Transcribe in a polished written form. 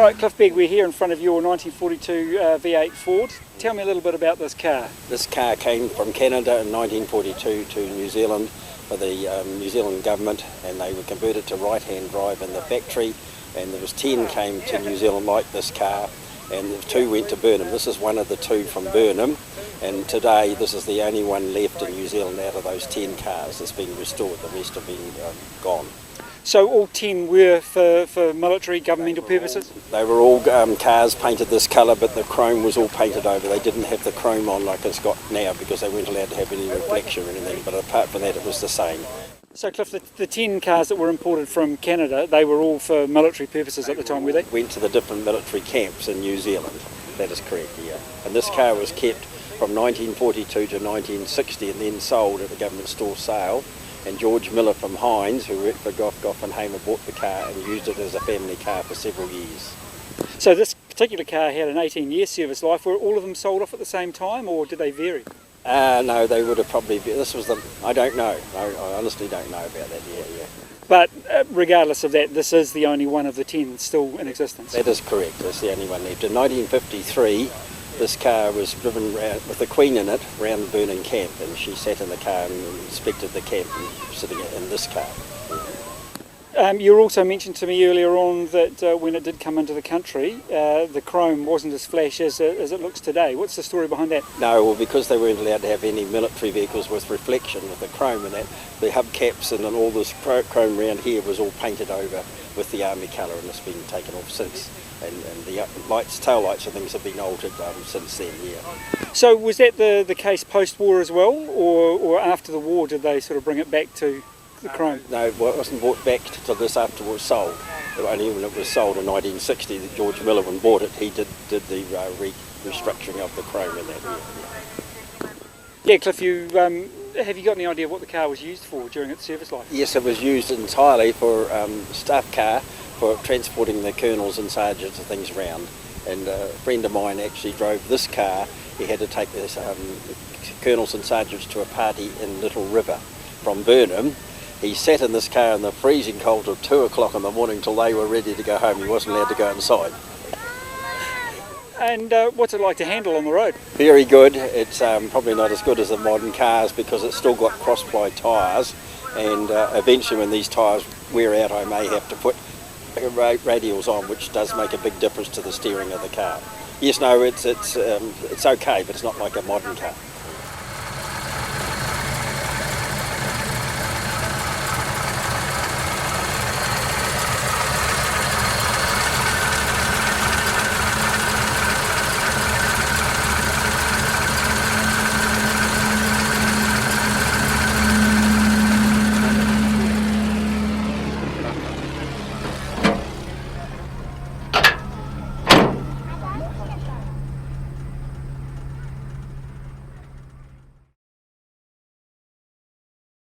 Alright, Cliff Begg, we're here in front of your 1942 V8 Ford. Tell me a little bit about this car. This car came from Canada in 1942 to New Zealand for the New Zealand government, and they were converted to right-hand drive in the factory, and there was 10 came to New Zealand like this car, and the 2 went to Burnham. This is one of the 2 from Burnham, and today this is the only one left in New Zealand out of those 10 cars that's been restored. The rest have been gone. So all 10 were for military, governmental purposes? They were all cars painted this colour, but the chrome was all painted over. They didn't have the chrome on like it's got now because they weren't allowed to have any reflection or anything, but apart from that it was the same. So Cliff, the 10 cars that were imported from Canada, they were all for military purposes at the time, were they? Went to the different military camps in New Zealand. That is correct, yeah. And this car was kept from 1942 to 1960 and then sold at the government store sale. And George Miller from Hines, who worked for Goff and Hamer, bought the car and used it as a family car for several years. So this particular car had an 18-year service life. Were all of them sold off at the same time, or did they vary? No, they would have probably been. This was the. I don't know. I honestly don't know about that. Yeah. But regardless of that, this is the only one of the 10 still in existence. That is correct. It's the only one left. In 1953. This car was driven round, with the Queen in it round the Burnham camp, and she sat in the car and inspected the camp and sitting in this car. You also mentioned to me earlier on that when it did come into the country, the chrome wasn't as flash as it looks today. What's the story behind that? No, well, because they weren't allowed to have any military vehicles with reflection with the chrome and that, the hubcaps and all this chrome around here was all painted over with the army colour, and it's been taken off since. And the lights, tail lights and things have been altered since then, yeah. So was that the case post-war as well, or after the war did they sort of bring it back to the chrome? No, well, it wasn't brought back till this after it was sold. Only when it was sold in 1960 that George Miller, when bought it, he did the restructuring of the chrome in that, yeah. Yeah, Cliff, have you got any idea what the car was used for during its service life? Yes, it was used entirely for staff car, for transporting the colonels and sergeants and things around. And a friend of mine actually drove this car. He had to take the colonels and sergeants to a party in Little River from Burnham. He sat in this car in the freezing cold till 2 o'clock in the morning till they were ready to go home. He wasn't allowed to go inside. And what's it like to handle on the road? Very good. It's probably not as good as the modern cars because it's still got cross-ply tyres, and eventually when these tyres wear out I may have to put radials on, which does make a big difference to the steering of the car. Yes, no, it's okay, but it's not like a modern car.